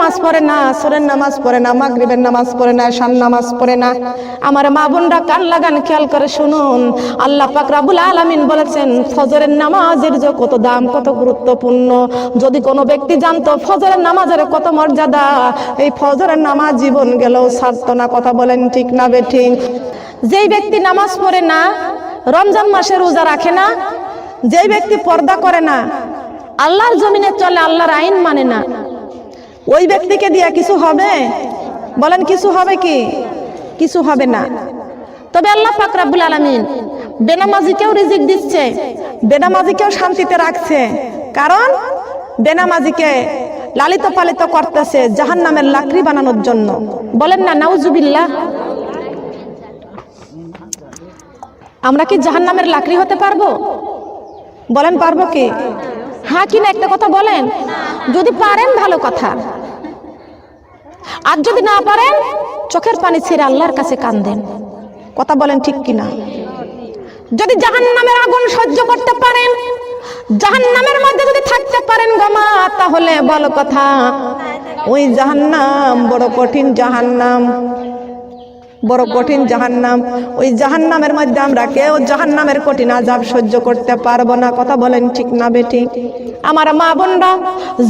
নামাজ পড়ে না, আসরের নামাজ পড়ে না, মাগরিবের নামাজ পড়ে না, এশার নামাজ পড়ে না। আমার মা বোনরা কান লাগান, খেয়াল করে শুনুন। আল্লাহ পাক রব্বুল আলামিন বলেছেন ফজরের নামাজের যে কত দাম, কত গুরুত্বপূর্ণ। যদি কোনো ব্যক্তি জানতো ফজরের নামাজের কত মর্যাদা, এই ফজরের নামাজ জীবন গেলেও ছাড়তো না। কথা বলেন ঠিক না বেঠিক? যেই ব্যক্তি নামাজ পড়ে না, রমজান মাসে রোজা রাখে না, যেই ব্যক্তি পর্দা করে না, আল্লাহর জমিনে চলে, আল্লাহর আইন মানে না, ওই ব্যক্তিকে দিয়ে কিছু হবে? বলেন কিছু হবে কি? কিছু হবে না। তবে আল্লাহ পাক রব্বুল আলামিন বেনামাজিকেও রিজিক দিচ্ছে, বেনামাজিকেও শান্তিতে রাখছে। কারণ বেনামাজিকে লালিত পালিত করতেছে জাহান্নামের লাকড়ি বানানোর জন্য। বলেন না নাউজুবিল্লাহ। আমরা কি জাহান্নামের লাকড়ি হতে পারবো? বলেন পারবো কি? হ্যাঁ কি না একটা কথা বলেন। যদি পারেন ভালো কথা, আর যদি না পারেন চোখের পানি ছেড়ে আল্লাহর কাছে কাঁদেন। কথা বলেন ঠিক কিনা? যদি জাহান্নামের আগুন সহ্য করতে পারেন, জাহান্নামের মধ্যে যদি থাকতে পারেন গোমা, তাহলে ভালো কথা। ওই জাহান্নাম বড় কঠিন জাহান্নাম, বড় কঠিন জাহান্নাম। ওই জাহান্নামের মধ্যে আমরা কেউ জাহান্নামের কঠিন আযাব সহ্য করতে পারবো না। কথা বলেন ঠিক না বেঠিক? আমার মা বোনরা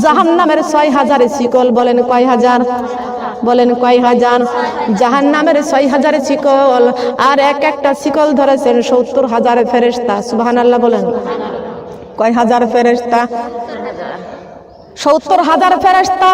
জাহান্নামের ৬০০০ শিকল, বলেন কয় হাজার? বলেন কয় হাজার? জাহান্নামের ৬০০০ শিকল, আর এক একটা শিকল ধরেছেন ৭০,০০০ ফেরেশতা। সুবহানাল্লাহ বলেন। কয় হাজার ফেরেশতা? ৭০,০০০ ফেরেশতা।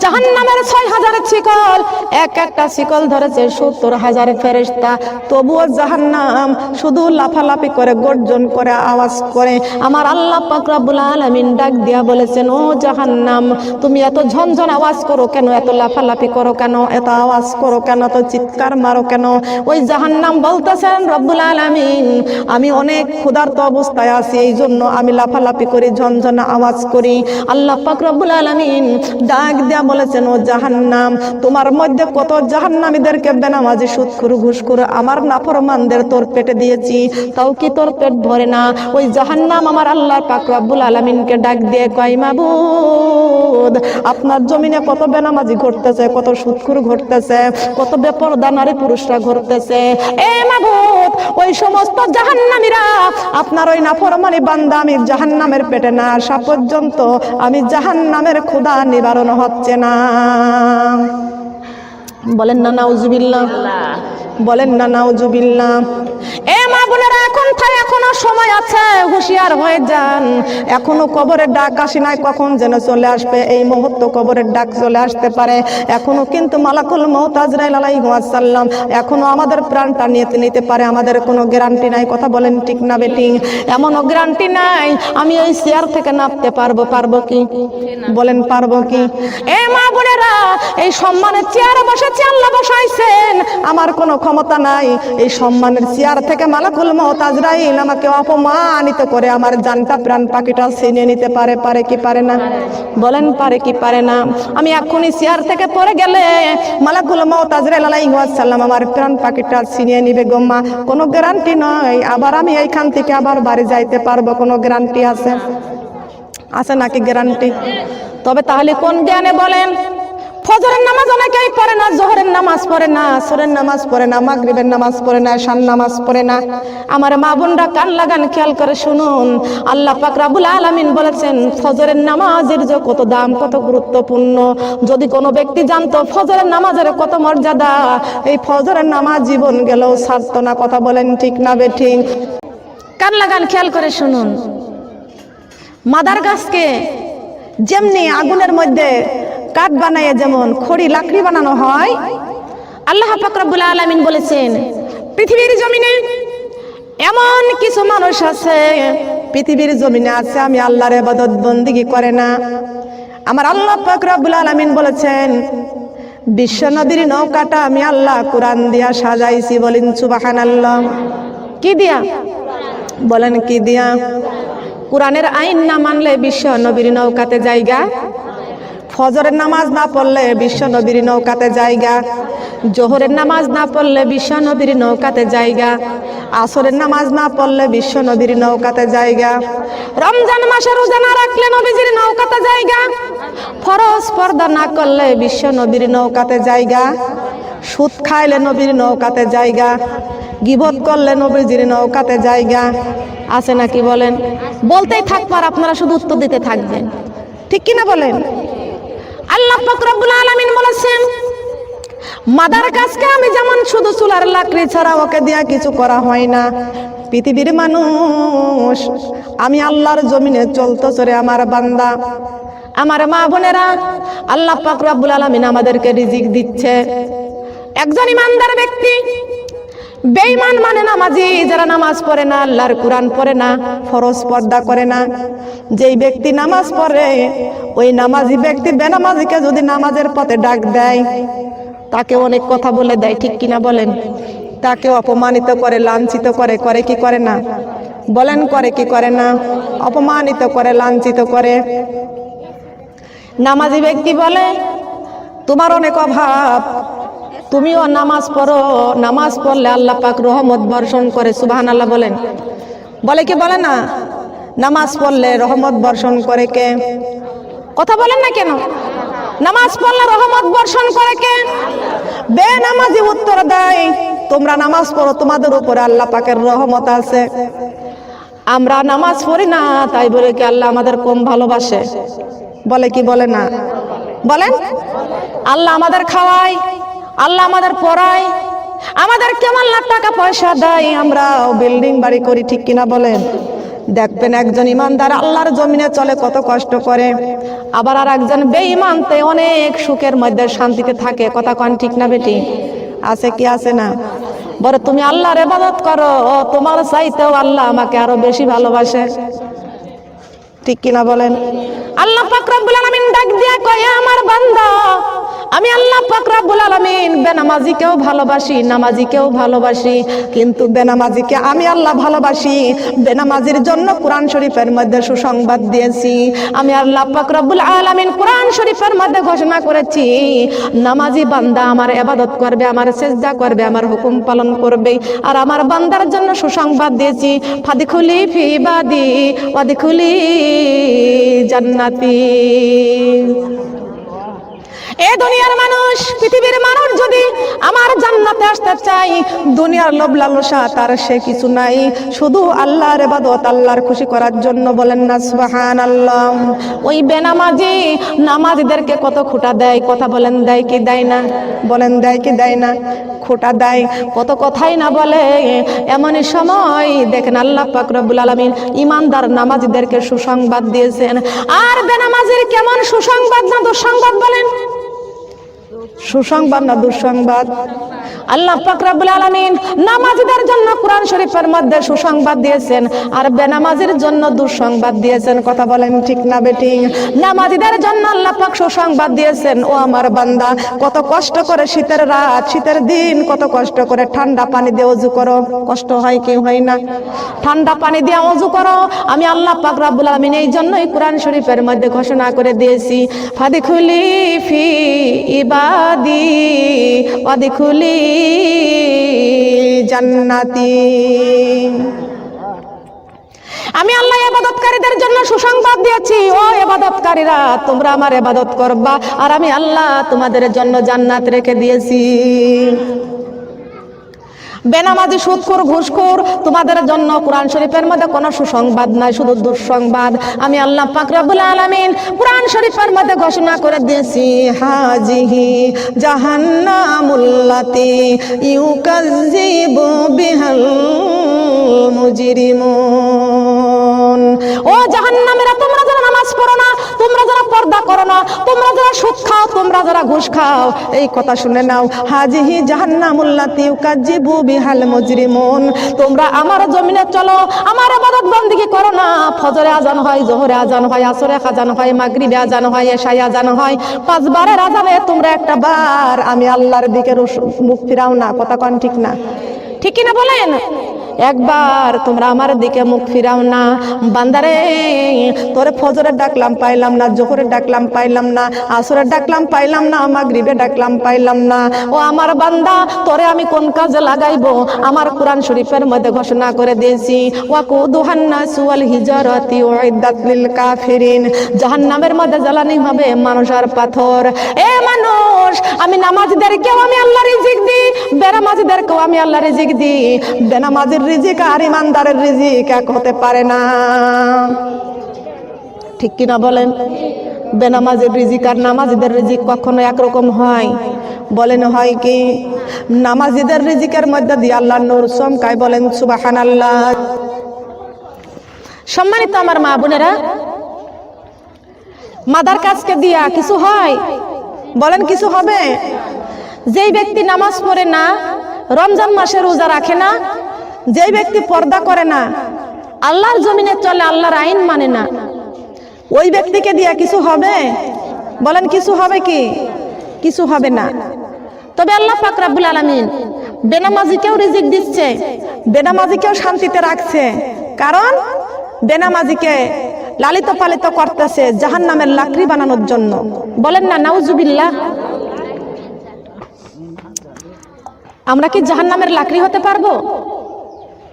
জাহান্নামের ৬০০০ শিকল, এক একটা শিকল ধরেছে ৭০,০০০ ফেরেশতা। তবুও জাহান্নাম শুধু লাফালাফি করে, গর্জন করে, আওয়াজ করে। আমার আল্লাহ পাক রব্বুল আলামিন ডাক দিয়া বলেছেন, ও জাহান্নাম, তুমি এত ঝনঝন আওয়াজ করো কেন? এত লাফালাফি করো কেন? এত আওয়াজ করো কেন? এত চিৎকার মারো কেন? ওই জাহান্নাম বলতেছেন রব্বুল আলামিন, আমি অনেক ক্ষুধার্ত অবস্থায় আছি, এই জন্য আমি লাফালাফি করি, ঝনঝন আওয়াজ করি। আল্লাহ পাক রব্বুল আলামিন ডাক দিয়া বলেছেন, ও জাহান্নাম, তোমার মধ্যে কত জাহান্নামীদেরকে বেনামাজি, সুদখোর, ঘুষখোর, আমার নাফরমানদের তোর পেটে দিয়েছি, তাও কি তোর পেট ভরে না? ওই জাহান্নাম আমার আল্লাহ পাক রব্বুল আলামিনকে ডাক দিয়ে কয়, মাবুদ, আপনার জমিনে কত বেনামাজি ঘটতেছে, কত সুদখোর ঘটতেছে, কত বেপরদা নারী পুরুষরা ঘটতেছে। এ মাবুদ, ওই সমস্ত জাহান্নামীরা আপনার ওই নাফরমানি বান্দা আমি জাহান্নামের পেটে না আসা পর্যন্ত আমি জাহান্নামের ক্ষুধা নিবারণ হচ্ছে না। বলেন না নাউজুবিল্লাহ, বলেন না নাউজুবিল্লাহ। এ মা বোনেরা, এখনো সময় আছে, হুঁশিয়ার হয়ে যান। এখনো কবরের ডাক আসে নাই, কখন যেন চলে আসবে। এই মুহূর্ত কবরের ডাক চলে আসতে পারে। এখনো কিন্তু মালাকুল মউত আজরাইল আলাইহিস সালাম এখনো আমাদের প্রাণটা নিতে পারে, আমাদের কোনো গ্যারান্টি নাই। কথা বলেন ঠিক না বেঠিক? এমনও গ্যারান্টি নাই আমি এই চেয়ার থেকে নামতে পারবো কি? বলেন পারবো কি? এ মা বোনেরা, এই সম্মানের চেয়ারে বসেছে আল্লাহ বসাইছেন, আমার কোনো ক্ষমতা নাই। এই সম্মানের চেয়ার থেকে মালাকুল মউত আজরাইল আমাকে অপমানিত করে আমার জানটা, প্রাণ পাখিটা ছিনিয়ে নিতে পারে কি পারে না? বলেন পারে কি পারে না? আমি এখনই চেয়ার থেকে পড়ে গেলে মালাকুল মউত আজরাইল আলাইহিস সালাম আমার প্রাণ পাখিটা ছিনিয়ে নিবে গোম্মা। কোনো গ্যারান্টি নয় আবার আমি এইখান থেকে আবার বাড়ি যাইতে পারবো, কোনো গ্যারান্টি আছে? আছে নাকি গ্যারান্টি? তবে তাহলে কোন জ্ঞানে বলেন? ফজরের নামাজ অনেকেই পড়ে না, জোহরের নামাজ পড়ে না, আসরের নামাজ পড়ে না, মাগরিবের নামাজ পড়ে না, এশার নামাজ পড়ে না। আমার মা বোনরা কান লাগান, খেয়াল করে শুনুন। আল্লাহ পাক রব্বুল আলামিন বলেছেন ফজরের নামাজের যে কত দাম, কত গুরুত্বপূর্ণ। যদি কোনো ব্যক্তি জানতো ফজরের নামাজের কত মর্যাদা, এই ফজরের নামাজ জীবন গেলেও ছাড়তো না। কথা বলেন ঠিক না বেঠিক? কান লাগান, খেয়াল করে শুনুন। মাদার গাছকে যেমনি আগুনের মধ্যে কাঠ বানায়, যেমন খড়ি লাকড়ি বানানো হয়, আল্লাহ পাক রব্বুল আলামিন বলেছেন পৃথিবীর জমিনে এমন কিছু মানুষ আছে, পৃথিবীর জমিনে আছে আমি আল্লাহর ইবাদত বন্দেগী করে না। আমার আল্লাহ পাক রব্বুল আলামিন বলেছেন বিশ্ব নদীর নৌকাটা আমি আল্লাহ কোরআন দিয়া সাজাইছি। বলেন সুবহানাল্লাহ। কি দিয়া? বলেন কি দিয়া? কোরআনের আইন না মানলে বিশ্ব নবীর নৌকাতে জায়গা, ফজরের নামাজ না পড়লে বিশ্ব নবীর নৌকাতে জায়গা, জোহরের নামাজ না পড়লে বিশ্ব নবীর নৌকাতে জায়গা, আসরের নামাজ না পড়লে বিশ্ব নবীর নৌকাতে জায়গা, রমজান মাসে রোজা না রাখলে নবীজির নৌকাতে জায়গা, ফরজ পর্দা না করলে বিশ্ব নবীর নৌকাতে জায়গা, সুদ খাইলে নবীর নৌকাতে জায়গা, গীবত করলে নবীজির নৌকাতে জায়গা আছে নাকি বলেন? বলতেই থাকবার, আপনারা শুধু উত্তর দিতে থাকবেন, ঠিক কিনা বলেন? আল্লাহ পাক রব্বুল আলামিন বলেছেন, মাদার কাজকে আমি যেমন শুধু চুলার লাকড়ি ছাড়া ওকে দিয়া কিছু করা হয় না, পৃথিবীর মানুষ আমি আল্লাহর জমিনে চলতে চলে আমার বান্দা, আমার মা বোনেরা, আল্লাহ পাক রব্বুল আলামিন আমাদেরকে রিজিক দিচ্ছে। একজন ইমানদার ব্যক্তি, বেঈমান মানে নামাজি, যারা নামাজ পড়ে না, আল্লাহর কোরআন পড়ে না, ফরজ পর্দা করে না। যেই ব্যক্তি নামাজ পড়ে, ওই নামাজি ব্যক্তি বেনামাজিকে যদি নামাজের পথে ডাক দেয়, তাকে অনেক কথা বলে দেয়, ঠিক কিনা বলেন? তাকে অপমানিত করে, লাঞ্ছিত করে, করে কি করে না বলেন? করে কি করে না? অপমানিত করে, লাঞ্ছিত করে। নামাজি ব্যক্তি বলে, তোমার অনেক অভাব, তুমিও নামাজ পড়ো, নামাজ পড়লে আল্লাহ পাক রহমত বর্ষণ করে। সুবহানাল্লাহ বলেন। বলে কি বলে না? নামাজ পড়লে রহমত বর্ষণ করে কে? কথা বলেন না কেন? নামাজ পড়লে রহমত বর্ষণ করে কে? বেনামাজি উত্তর দেয়, তোমরা নামাজ পড়ো, তোমাদের উপরে আল্লাহ পাকের রহমত আছে। আমরা নামাজ পড়ি না, তাই বলে কি আল্লাহ আমাদের কম ভালোবাসে? বলে কি বলে না? বলেন। আল্লাহ আমাদের খাওয়ায়, আল্লাহ আমাদের পড়ায়, আমাদের কেমন লাখ টাকা পয়সা দেয়, আমরা বিল্ডিং বাড়ি করি, ঠিক কিনা বলেন? দেখবেন একজন ইমানদার আল্লাহর জমিনে চলে, কত কষ্ট করে, আবার আর একজন বেঈমানতে অনেক সুখের মধ্যে শান্তিতে থাকে। কথা কন ঠিক না বেটি? আছে কি আছে না? বলে তুমি আল্লাহর ইবাদত করো, তোমার চাইতেও আল্লাহ আমাকে আরো বেশি ভালোবাসে, ঠিক কিনা বলেন? আল্লাহ পাক রব্বুল আলামিন ডাক দিয়া কয়, আমার বান্দা, আমি আল্লাহ পাক রব্বুল আলামিন বেনামাজিকেও ভালোবাসি, নামাজিকেও ভালোবাসি, কিন্তু বেনামাজিকে আমি আল্লাহ ভালোবাসি। বেনামাজির জন্য কোরআন শরীফের মধ্যে সুসংবাদ দিয়েছি। আমি আল্লাহ পাক রব্বুল আলামিন কোরআন শরীফের মধ্যে ঘোষণা করেছি, নামাজি বান্দা আমার ইবাদত করবে, আমার সিজদা করবে, আমার হুকুম পালন করবে। আর আমার বান্দার জন্য সুসংবাদ দিয়েছি, ফাদখুলি ফি ইবাদি ওয়াদখুলি জান্নাতি। এ দুনিয়ার মানুষ, পৃথিবীর মানুষ যদি আমার জান্নাতে আসতে চাই, দুনিয়ার লোভ লালসা তার সে কিছু নাই, শুধু আল্লাহর ইবাদত, আল্লাহর খুশি করার জন্য। বলেন না সুবহানাল্লাহ? ওই বেনামাজি নামাজিদেরকে কত খোঁটা দেয়, কথা বলেন, দেয় কি দেয় না? বলেন, দেয় কি দেয় না? খোঁটা দেয়, কত কথাই না বলে। এমনই সময় দেখেন আল্লাহ পাক রব্বুল আলামিন ইমানদার নামাজিদেরকে সুসংবাদ দিয়েছেন। আর বেনামাজির কেমন সুসংবাদ না দুঃসংবাদ? বলেন, সুসংবাদ না দুঃসংবাদ? আল্লাহ পাক রব্বুল আলামিন নামাজীদের জন্য কোরআন শরীফের মধ্যে সুসংবাদ দিয়েছেন, আর বেনামাজির জন্য দুঃসংবাদ দিয়েছেন। কথা বলেন ঠিক না বেটি? নামাজীদের জন্য আল্লাহ পাক সুসংবাদ দিয়েছেন, ও আমার বান্দা, কত কষ্ট করে শীতের রাত, শীতের দিন কত কষ্ট করে ঠান্ডা পানি দিয়ে ওযু করো। কষ্ট হয় কি হয় না? ঠান্ডা পানি দিয়ে ওযু করো। আমি আল্লাহ পাক রব্বুল আলামিন এই জন্যই কোরআন শরীফের মধ্যে ঘোষণা করে দিয়েছি, ফাদখুলি ফি ইবাদি ওয়াদখুলি জান্নাতি। আমি আল্লাহ ইবাদতকারীদের জন্য সুসংবাদ দিয়েছি, ও ইবাদতকারীরা, তোমরা আমার ইবাদত করবা, আর আমি আল্লাহ তোমাদের জন্য জান্নাত রেখে দিয়েছি। বেনামাজি, সুদখোর, ঘুষখোর, তোমাদের জন্য কোরআন শরীফের মধ্যে কোনো সুসংবাদ নাই, শুধু দুঃসংবাদ। আমি আল্লাহ পাক রব্বুল আলামিন কোরআন শরীফের মধ্যে ঘোষণা করে দিয়েছি, হাজিহি জাহান্নামুল্লাতি ইউকাযযিবু বিহাল মুজরিমুন। ও জাহান্নামেরা, তোমরা যারা নামাজ পড়ো না, তোমরা যারা পর্দা করো না, তোমরা যারা সুদ খাও, তোমরা যারা ঘুষ খাও, এই কথা শুনে নাও, হাজিহি জাহান্নামুল্লাতি ইউকাযযিবু বিহাল মুজরিমুন। তোমরা আমার জমিনে চলো, আমার ইবাদত বندگی করো না। ফজরে আজান হয়, জোহরে আজান হয়, আসরে আজান হয়, মাগরিবে আজান হয়, এশায় আজান হয়, 5 বারের আজানে তোমরা একটা বার আমি আল্লাহর দিকে মুখ ফিরাও না। কথা কোন ঠিক না? ঠিক কি না বলেন? একবার তোমরা আমার দিকে মুখ ফিরাও না। বান্দারে তোরে ফজরে ডাকলাম পাইলাম না, জোহরে ডাকলাম পাইলাম না, আসরে ডাকলাম পাইলাম না, মাগরিবে ডাকলাম পাইলাম না। ও আমার বান্দা, তোরে আমি কোন কাজে লাগাইবো? আমার কোরআন শরীফের মধ্যে ঘোষণা করে দিয়েছি, ওয়াকুদুহান নাসু ওয়াল হিজারাতি উইদ্দাত লিল কাফিরিন। জাহান্নামের মধ্যে জ্বালানি হবে মানুষ আর পাথর। এ মানুষ, আমি নামাজীদেরকেও আমি আল্লাহ রিজিক দিই, বেনামাজীদেরকেও আমি আল্লাহ রিজিক দিই। বেনামাজির রিজিক আর ইমানদারের রিজিক এক হতে পারে না। ঠিক কিনা বলেন? বেনামাজির রিজিক আর নামাজীদের রিজিক কখনো একরকম হয়? বলেন হয় কি? নামাজীদের রিজিকের মধ্যে দিয়ে আল্লাহ নূর চমকায়, বলেন সুবহানাল্লাহ। সম্মানিত আমার মা বোনেরা, মাদার কাজকে দিয়া কিছু হয়? বলেন কিছু হবে? যেই ব্যক্তি নামাজ পড়ে না, রমজান মাসে রোজা রাখে না, যেই ব্যক্তি পর্দা করে না, আল্লাহর জমিনে চলে, আল্লাহর আইন মানে না, ওই ব্যক্তিকে দিয়া কিছু হবে? বলেন কিছু হবে কি? কিছু হবে না। তবে আল্লাহ পাক রব্বুল আলামিন বেনামাজিকেও রিজিক দিচ্ছে, বেনামাজিকেও শান্তিতে রাখছে। কারণ বেনামাজিকে লালিত পালিত করতেছে জাহান্নামের লাকড়ি বানানোর জন্য। বলেন না নাউজুবিল্লাহ। আমরা কি জাহান্নামের লাকড়ি হতে পারবো?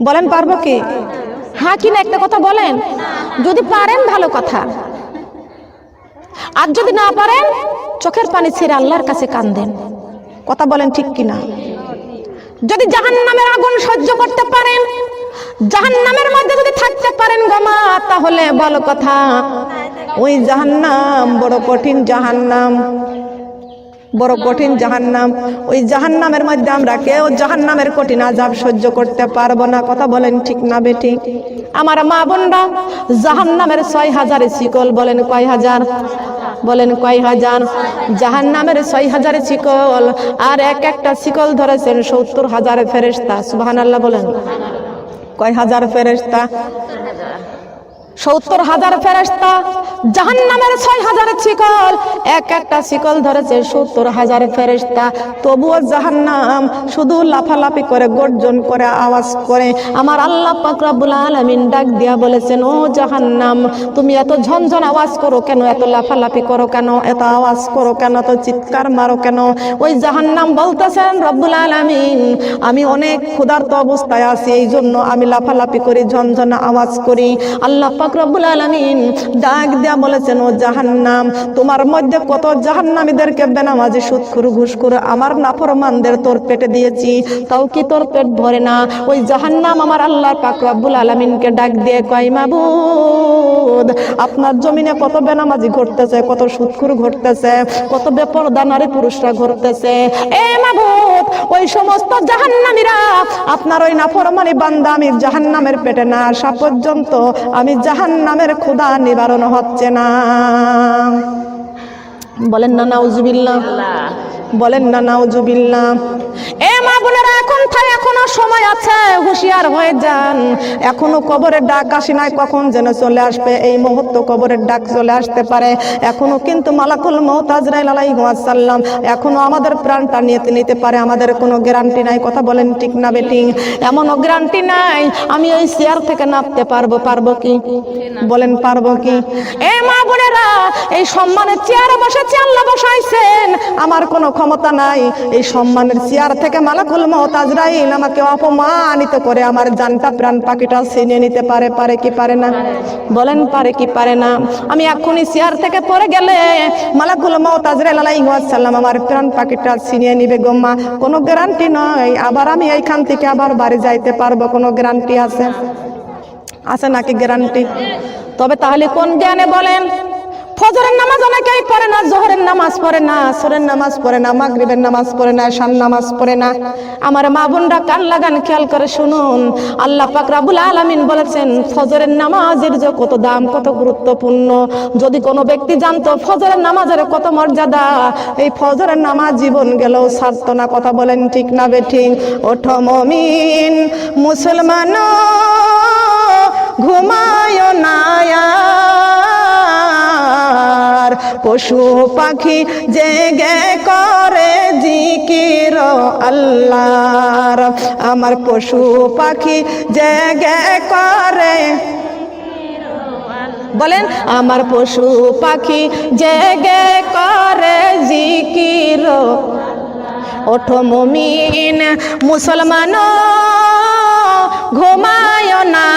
বলেন পারবো কি? হ্যাঁ কি না একটা কথা বলেন। যদি পারেন ভালো কথা, আর যদি না পারেন চোখের পানি ছেড়ে আল্লাহর কাছে কাঁদেন। কথা বলেন ঠিক কিনা? যদি জাহান্নামের আগুন সহ্য করতে পারেন, জাহান্নামের মধ্যে যদি থাকতে পারেন গোমা, তাহলে ভালো কথা। ওই জাহান্নাম বড় কঠিন জাহান্নাম, বড় কঠিন জাহান্নাম। ওই জাহান্নামের মধ্যে আমরা কেউ জাহান্নামের কঠিন আযাব সহ্য করতে পারবো না। কথা বলেন ঠিক না বেঠিক? আমার মা বোনরা, জাহান্নামের 6000 শিকল। বলেন কয় হাজার? বলেন কয় হাজার? জাহান্নামের 6000 শিকল, আর এক একটা শিকল ধরেছেন 70,000 ফেরেশতা। সুবহানাল্লাহ বলেন। কয় হাজার ফেরেশতা? 70,000 ফেরেশতা। জাহান্নামের 6000 শিকল, এক একটা শিকল ধরেছে 70,000 ফেরেশতা। তবুও জাহান্নাম শুধু লাফালাফি করে, গর্জন করে, আওয়াজ করে। আমার আল্লাহ পাক রব্বুল আলামিন ডাক দিয়া বলেছেন, ও জাহান্নাম, তুমি এত ঝনঝন আওয়াজ করো কেন? এত লাফালাফি করো কেন? এত আওয়াজ করো কেন? এত চিৎকার মারো কেন? ওই জাহান্নাম বলতেছেন, রব্বুল আলামিন, আমি অনেক ক্ষুধার্ত অবস্থায় আছি, এই জন্য আমি লাফালাফি করি, ঝনঝন আওয়াজ করি। আল্লাহ পাক রব্বুল আলামিন ডাক দিয়া বলেছেন, ও জাহান্নাম, তোমার মধ্যে কত জাহান্নামীদেরকে বেনামাজি, সুদখোর, ঘুষখোর, আমার নাফরমানদের তোর পেটে দিয়েছি, তাও কি তোর পেট ভরে না? ওই জাহান্নাম আমার আল্লাহ পাক রব্বুল আলামিনকে ডাক দিয়ে কয়, মাবুদ, আপনার জমিনে কত বেনামাজি ঘটতেছে, কত সুদখোর ঘটতেছে, কত বেপরদা নারী পুরুষরা ঘটতেছে। এ মাবুদ, ওই সমস্ত জাহান্নামীরা আপনার ওই নাফরমানি বান্দা আমি জাহান্নামের পেটে না আসা পর্যন্ত আমি জাহান্নামের ক্ষুধা নিবারণ হচ্ছে না। বলেন না নাউজুবিল্লাহ। বলেন না নাউজুবিল্লাহ। এ মা বোনেরা, এখনো সময় আছে, হুঁশিয়ার হয়ে যান। এখনো কবরের ডাক আসে নাই, কখন যেন চলে আসবে। এই মুহূর্তে কবরের ডাক চলে আসতে পারে। এখনো কিন্তু মালাকুল মউত আজরাইল আলাইহিস সালাম এখনো আমাদের প্রাণটা নিতে পারে। আমাদের কোনো গ্যারান্টি নাই। কথা বলেন ঠিক না বেঠিক? এমনও গ্যারান্টি নাই আমি ওই চেয়ার থেকে নামতে পারবো। পারবো কি? বলেন পারবো কি? এ মা বোনেরা, এই সম্মানের চেয়ারে বসেছি, আল্লাহ বসাইছেন, আমার কোনো ক্ষমতা নাই। এই সম্মানের চেয়ার থেকে মালাকুল মউত আজরাইল আমাকে অপমানিত করে আমার জানটা, প্রাণ পাখিটা ছিনিয়ে নিতে পারে। পারে কি পারে না? বলেন পারে কি পারে না? আমি এখনই চেয়ার থেকে পড়ে গেলে মালাকুল মউত আজরাইল আলাইহিস সালাম আমার প্রাণ পাখিটা ছিনিয়ে নিবে গোম্মা। কোনো গ্যারান্টি নয়। আবার আমি এইখান থেকে আবার বাড়ি যাইতে পারবো, কোনো গ্যারান্টি আছে? আছে নাকি গ্যারান্টি? তবে তাহলে কোন জ্ঞানে বলেন? ফজরের নামাজ অনেকেই পড়ে না, জোহরের নামাজ পড়ে না, আসরের নামাজ পড়ে না, মাগরিবের নামাজ পড়ে না, ঈশার নামাজ পড়ে না। আমার মা বোনরা কান লাগান, খেয়াল করে শুনুন। আল্লাহ পাক রব্বুল আলামিন বলেছেন, ফজরের নামাজের যে কত দাম, কত গুরুত্বপূর্ণ। যদি কোনো ব্যক্তি জানতো ফজরের নামাজের কত মর্যাদা, এই ফজরের নামাজ জীবন গেলেও ছাড়তো না। কথা বলেন ঠিক না বেঠিক? ওঠো মুমিন মুসলমান, ঘুমায় না, পশু পাখি জেগে করে জিকির আল্লাহর, আমার পশু পাখি জেগে করে, বলেন আমার পশু পাখি জেগে করে জিকির। ওঠো মুমিন মুসলমান ঘুমায় না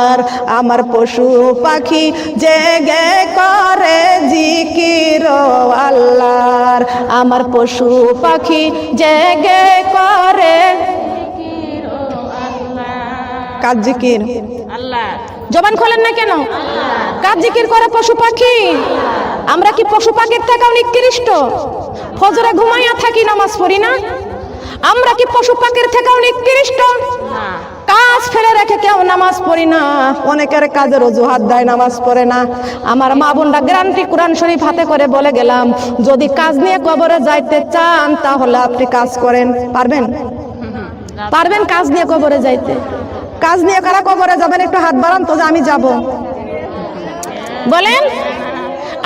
আর, আমার পশু পাখি জেগে করে জিকির আল্লাহর, আমার পশু পাখি জেগে করে কার জিকির? আল্লাহ। জবান খোলেন না কেন? কার জিকির করে? পশু পাখি। আমরা কি পশু পাখির থেকেও নিকৃষ্ট? ফজরে ঘুমাইয়া থাকি, নামাজ পড়ি না? আমরা কি পশু পাখির থেকেও নিকৃষ্ট? কাজ ফেলে রেখে কেউ নামাজ পড়ি না। অনেকের কাজের অজুহাত দেয়, নামাজ পড়ে না। আমার মা বোনরা গ্যারান্টি কোরআন শরীফ হাতে করে বলে গেলাম, যদি কাজ নিয়ে কবরে যাইতে চান তাহলে আপনি কাজ করেন। পারবেন? পারবেন কাজ নিয়ে কবরে যাইতে? কাজ নিয়ে কারা কবরে যাবেন? একটু হাত বাড়ান তো, যে আমি যাব। বলেন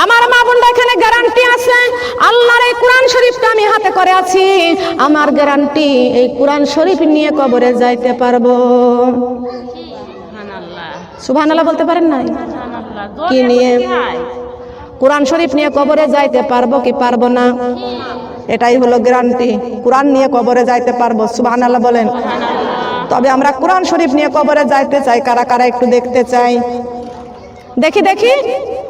আমার মা বোনরা এখানে গ্যারান্টি আছে, আল্লাহর এই কোরআন শরীফটা আমি হাতে করে আছি, আমার গ্যারান্টি এই কোরআন শরীফ নিয়ে কবরে যাইতে পারবো। সুবহানাল্লাহ বলতে পারেন না? কি নিয়ে? কোরআন শরীফ নিয়ে কবরে যাইতে পারবো কি পারবো না? এটাই হলো গ্যারান্টি, কোরআন নিয়ে কবরে যাইতে পারবো। সুবহানাল্লাহ বলেন। তবে আমরা কোরআন শরীফ নিয়ে কবরে যাইতে চাই, কারা কারা একটু দেখতে চাই। দেখি দেখি।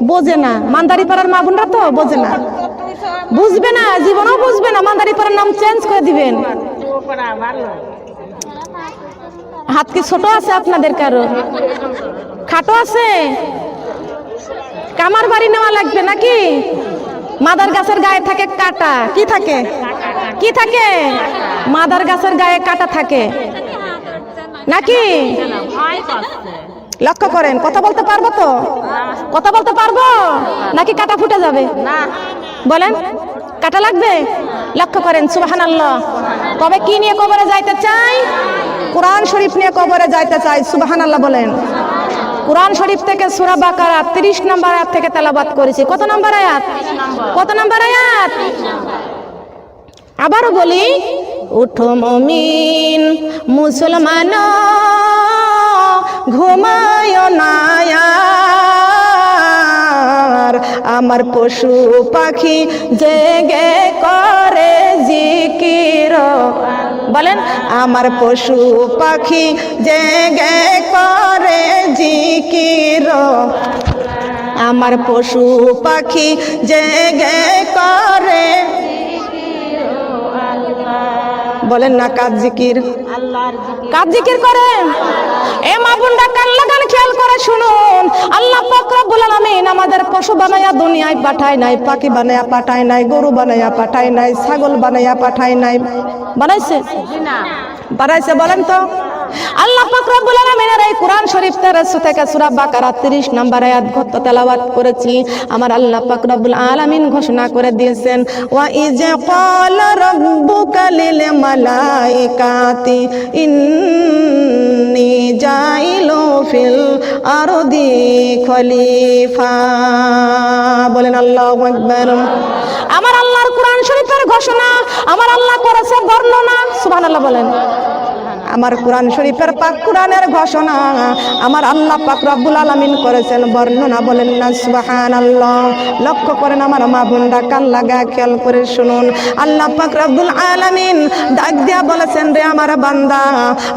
বোঝে না, মান্দারি পাড়ার মা বোনরা তো বোঝে না, বুঝবে না, জীবনও বুঝবে না। মান্দারি পাড়ার নাম চেঞ্জ করে দিবেন। হাত কি ছোট আছে আপনাদের? কারো খাটো আছে? কামার বাড়ি নেওয়া লাগবে নাকি? মাদার গাছের গায়ে থাকে কাটা। কি থাকে? কি থাকে? মাদার গাছের গায়ে কাটা থাকে নাকি? লক্ষ্য করেন। কথা বলতে পারবো তো? কথা বলতে পারবো নাকি কাটা ফুটে যাবে? বলেন কাটা লাগবে? লক্ষ্য করেন। সুবহানাল্লাহ। তবে কি নিয়ে কবরে যাইতে চাই? কোরআন শরীফ নিয়ে কবরে যাইতে চাই। সুবহানাল্লাহ বলেন। কোরআন শরীফ থেকে সূরা বাকারা 30 নম্বর আয়াত থেকে তেলাওয়াত করেছি। কত নম্বর আয়াত? কত নম্বর আয়াত? আবারও বলি, উঠো মুমিন মুসলমান ঘুমায় না আর, আমার পশু পাখি জেগে করে জিকির। বলেন আমার পশু পাখি জেগে করে জিকির, আমার পশু পাখি জেগে করে। বলেন না কার জিকির? কার জিকির করে? এ মা বোনরা কান লাগান, খেয়াল করে শুনুন। আল্লাহ পাক রব্বুল আলামিন আমাদের পশু বানায়া দুনিয়ায় পাঠায় নাই, পাখি বানায়া পাঠায় নাই, গরু বানায়া পাঠায় নাই, ছাগল বানায়া পাঠায় নাই। বানাইছে? বানাইছে? বলেন তো। আল্লাহ পাক রব্বুল আলামিনের এই কোরআন শরীফ থেকে সূরা বাকারা 30 নম্বর আয়াত গত তেলাওয়াত করেছি। আমার আল্লাহ পাক রব্বুল আলামিন ঘোষণা করে দিয়েছেন, ওয়া ইজ ক্বালা রাব্বুকা লিল মালাইকাতি ইন্নী জাইলু ফিল আরদি খলিফা। বলেন আল্লাহু আকবার। আমার আল্লাহর কোরআন শরীফের ঘোষণা, আমার আল্লাহ করেছে বর্ণনা। সুবহানাল্লাহ বলেন। আমার কোরআন শরীফের পাক কোরআনের ঘোষণা আমার আল্লাহ পাক রব্বুল আলামিন করেছেন বর্ণনা। বলেন না সুবহানাল্লাহ। লক্ষ্য করেন আমার মা বোনরা, কান লাগা খেয়াল করে শুনুন। আল্লাহ পাক রব্বুল আলামিন ডাক দিয়া বলেছেন, রে আমার বান্দা,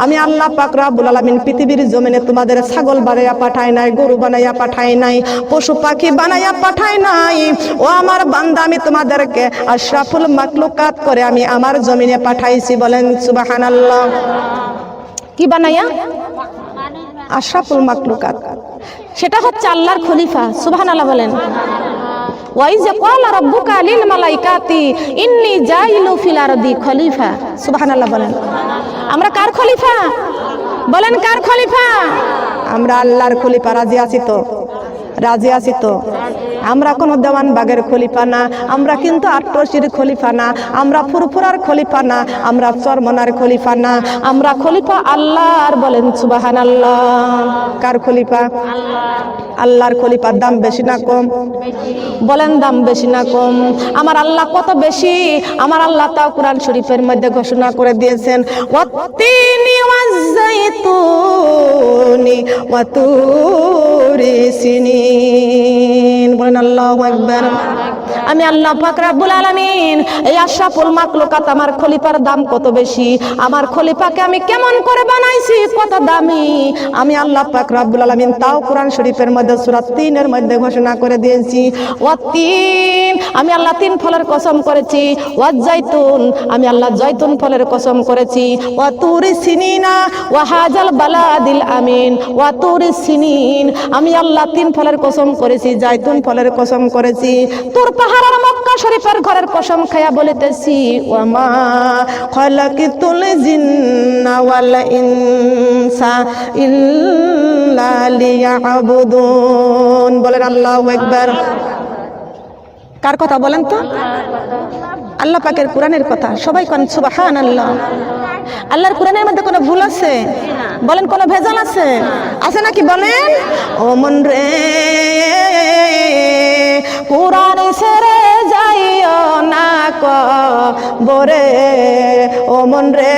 আমি আল্লাহ পাক রব্বুল আলামিন পৃথিবীর জমিনে তোমাদের ছাগল বানাইয়া পাঠাই নাই, গরু বানাইয়া পাঠাই নাই, পশু পাখি বানাইয়া পাঠাই নাই। ও আমার বান্দা, আমি তোমাদেরকে আশরাফুল মাখলুকাত করে আমি আমার জমিনে পাঠাইছি। বলেন সুবহানাল্লাহ। কি বানাইয়া? আশরাফুল মাখলুকাত। সেটা হচ্ছে আল্লাহর খলিফা। সুবহানাল্লাহ বলেন। ওয়াইজ ক্বালা রাব্বুকা লিল মালাইকাতি ইন্নী জাইলু ফিল আরদি খলিফা। সুবহানাল্লাহ বলেন। আমরা কার খলিফা? বলেন কার খলিফা? আমরা আল্লাহর খলিফা। রাজি আছি তো? রাজি আছি তো? আমরা কোনো দেওয়ান বাগের খলিফা না, আমরা কিন্তু আট্টশির খলিফা না, আমরা ফুরফুরার খলিফা না, আমরা চরমনার খলিফা না, আমরা খলিফা আল্লাহর। বলেন সুবহানাল্লাহ। কার খলিফা? আল্লাহর খলিফার দাম বেশি না কম? বলেন দাম বেশি না কম? আমার আল্লাহ কত বেশি, আমার আল্লাহ তাও কোরআন শরীফের মধ্যে ঘোষণা করে দিয়েছেন, ওয়াত্তিনি ওয়াজ্জাইতুনি ওয়া তুরি সিনিন। বলেন আল্লাহু আকবার। আমি আল্লাহ পাক রব্বুল আলামিন, এই আশরাফুল মাখলুকাত আমার খলিফার দাম কত বেশি, আমার খলিফাকে আমি কেমন করে বানাইছি, কত দামি, আমি আল্লাহ পাক রব্বুল আলামিন তাও কোরআন শরীফের মধ্যে সূরা ৩ এর মধ্যে ঘোষণা করে দিয়েছি। ওয়াত্তিন, আমি আল্লাহ ৩ ফলের কসম করেছি। ওয়াজ্জাইতুন, আমি আল্লাহ জয়তুন ফলের কসম করেছি। ওয়া তুরি সিনিনা ওয়া হাজাল বালাদিল আমিন। ওয়া তুরি সিনিন, আমি আল্লাহ ৩ ফলের কসম করেছি, জায়তুন ফলের কসম করেছি। তোর পাহাড়ের মক্কা শরীফের ঘরের কসম খায়া বলিতেছি, ওয়া মা খালাকিতুল জিন্না ওয়াল ইনসা ইল্লা লিয়াবুদুন। বলেন আল্লাহু আকবার। কার কথা বলেন তো? আল্লাহ পাকের কোরআনের কথা। সবাই কোন সুবহানাল্লাহ। আল্লাহর কোরআনের মধ্যে কোনো ভুল আছে? বলেন কোনো ভেজাল আছে? আছে নাকি বলেন? ও মন রে কোরআন ছেড়ে যাইও না কবরে, ও মন রে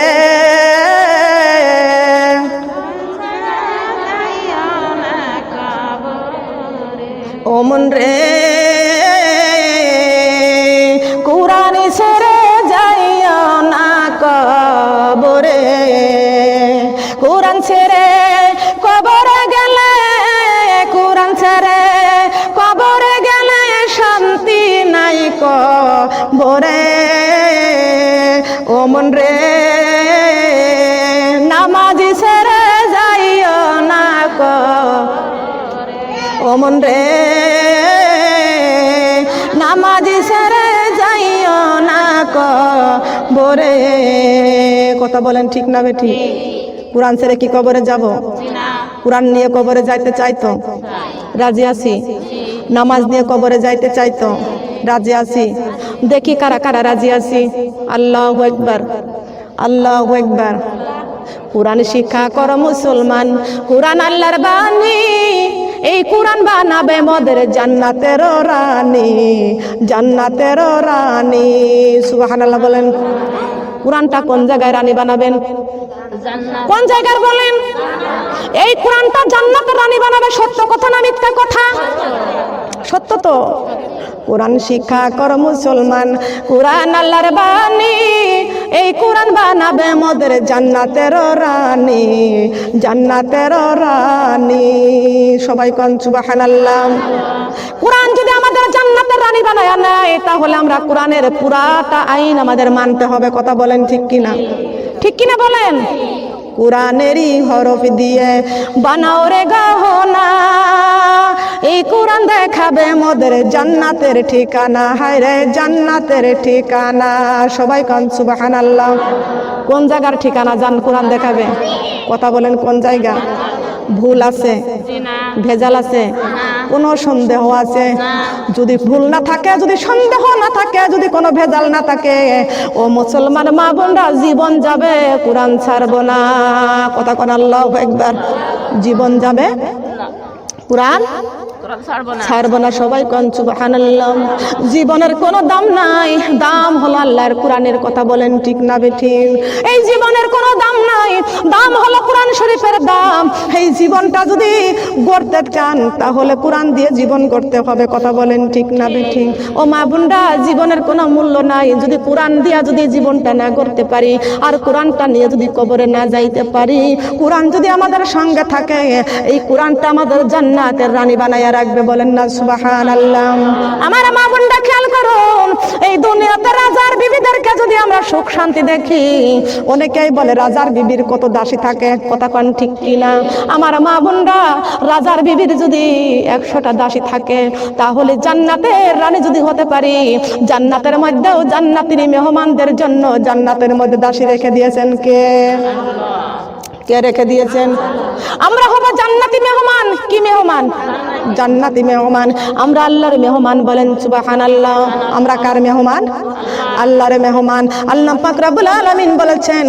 ও মন রে কোরআন ছেড়ে যাইও না কবরে, কোরআন ছেড়ে কবরে গেলে, কোরআন ছেড়ে কবরে গেলে শান্তি নাই কবরে, ও মন রে নামাজি ছেড়ে যাইও না ও মন রে নামাজি ছেড়ে যাইও না কবরে। কথা বলেন ঠিক না বেঠি? কোরআন ছেড়ে কি কবরে যাব? কোরআন নিয়ে কবরে যাইতে চাইতো? রাজি আছি। নামাজ নিয়ে কবরে যাইতে চাইতো? রাজি আছি। দেখি কারা কারা রাজি আছি। আল্লাহু আকবার, আল্লাহু আকবার। কোরআন শিক্ষা করো মুসলমান, কোরআন আল্লাহর বাণী, এই কোরআন বানাবে মোদের জান্নাতের রানী, জান্নাতের রানী। সুবহানাল্লাহ বলেন। কোরআনটা কোন জায়গায় রানী বানাবেন? কোন জায়গার বলেন? এই কোরআনটা জান্নাতের রানী বানাবে। সত্য কথা না মিথ্যা কথা? সত্য তো। কোরআন শিক্ষা কর মুসলমান, কোরআন আল্লাহর বাণী, এই কোরআন বানাবে মোদের জান্নাতের রানী, জান্নাতের রানী। সবাই কোন সুবহানাল্লাহ। কোরআন যদি আমাদের জান্নাতের রানী বানায় নেয়, তাহলে আমরা কোরআনের পুরাটা আইন আমাদের মানতে হবে। কথা বলেন ঠিক কিনা? ঠিক কিনা বলেন? কোরআনেরই হরফ দিয়ে বানাও রে গহনা, এই কোরআন দেখাবে মোদের জান্নাতের ঠিকানা। হায় রে জান্নাতের ঠিকানা। সবাই কোন সুবহানাল্লাহ। কোন জায়গার ঠিকানা জান কোরআন দেখাবে? কথা বলেন কোন জায়গা? ভুল আছে? ভেজাল আছে? কোনো সন্দেহ আছে? যদি ভুল না থাকে, যদি সন্দেহ না থাকে, যদি কোনো ভেজাল না থাকে, ও মুসলমান মা বোনরা জীবন যাবে, কোরআন ছাড়বো না। কথা কোন আল্লাহু আকবার। জীবন যাবে, কোরআন ছাড়বো না। সবাই কোন সুবহানাল্লাহ। জীবনের কোনো দাম নাই, দাম হলো আল্লাহর কোরআনের। কথা বলেন ঠিক না বেঠিক? এই জীবনের কোনো দাম নাই, দাম হলো কোরআন শরীফের দাম। এই জীবনটা যদি গড়তে চান, তাহলে কোরআন দিয়ে জীবন গড়তে হবে। কথা বলেন ঠিক না বেঠিক? ও মা বোনরা, জীবনের কোনো মূল্য নাই যদি কোরআন দিয়া যদি জীবনটা না গড়তে পারি, আর কোরআনটা নিয়ে যদি কবরে না যাইতে পারি। কোরআন যদি আমাদের সঙ্গে থাকে, এই কোরআনটা আমাদের জান্নাতের রানী বানাইয়া রাখবে। বলেন না সুবহানাল্লাহ। আমার মা বোনরা খেয়াল করুন, এই দুনিয়াতে রাজার বিবিদেরকে যদি আমরা সুখ শান্তি দেখি, অনেকেই বলে রাজার বিবির কত দাসী থাকে। কথা কোন ঠিক কিনা? আমার মা বোনরা, রাজার বিবির যদি 100টা দাসী থাকে, তাহলে জান্নাতের রানী যদি হতে পারি, জান্নাতের মধ্যেও জান্নাতের মেহমানদের জন্য জান্নাতের মধ্যে দাসী রেখে দিয়েছেন কে? কে রেখে দিয়েছেন? আমরা হব জান্নাতি মেহমান। কি মেহমান? জান্নাতি মেহমান। আমরা আল্লাহর মেহমান, বলেন সুবহানাল্লাহ। আমরা কার মেহমান? আল্লাহর মেহমান। আল্লাহ পাক রব্বুল আলামিন বলেছেন,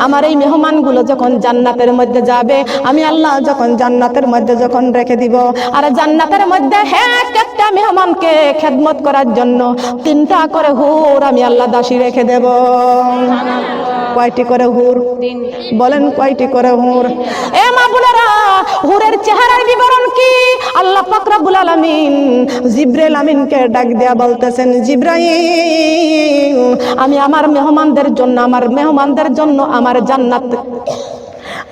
আমার এই মেহমানগুলো যখন জান্নাতের মধ্যে যাবে, আমি আল্লাহ যখন জান্নাতের মধ্যে যখন রেখে দিব, আর জান্নাতের মধ্যে এক একটা মেহমানকে খেদমত করার জন্য 3টা করে হুর আমি আল্লাহ দাসী রেখে দেব। কয়টি করে হুর? বলেন কয়টি করে হুর? এ মা বোনেরা, হুরের চেহারার বিবরণ কি? আল্লাহ পাক রব্বুল আলামিন জিবরাইল আমিনকে ডাক দেয়া বলতেছেন, জিবরাইল, আমি আমার মেহমানদের জন্য আমার জান্নাত,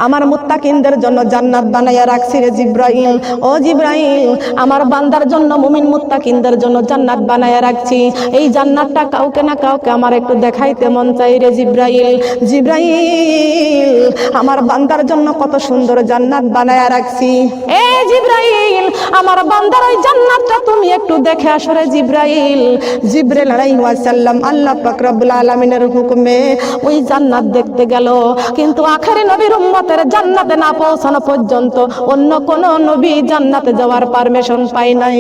আমার মুত্তাকিনদের জন্য জান্নাত বানাইয়া রাখছি রে জিবরাইল। ও জিবরাইল, আমার বান্দার জন্য, মুমিন মুত্তাকিনদের জন্য জান্নাত বানাইয়া রাখছি। এই জান্নাতটা কাউকে না কাউকে আমার একটু দেখাইতে মন চাই রে জিবরাইল। জিবরাইল, আমার বান্দার জন্য কত সুন্দর জান্নাত বানাইয়া রাখছি। এ জিবরাইল, আমার বান্দার ওই জান্নাতটা তুমি একটু দেখে আসো রে জিবরাইল। জিবরাইল আলাইহিস সালাম আল্লাহ পাক রব্বুল আলামিনের হুকুমে ওই জান্নাত দেখতে গেল। কিন্তু আখেরি নবীর উম্মতের জান্নাতে না পৌঁছানো পর্যন্ত অন্য কোন নবী জান্নাতে যাওয়ার পারমিশন পায় নাই।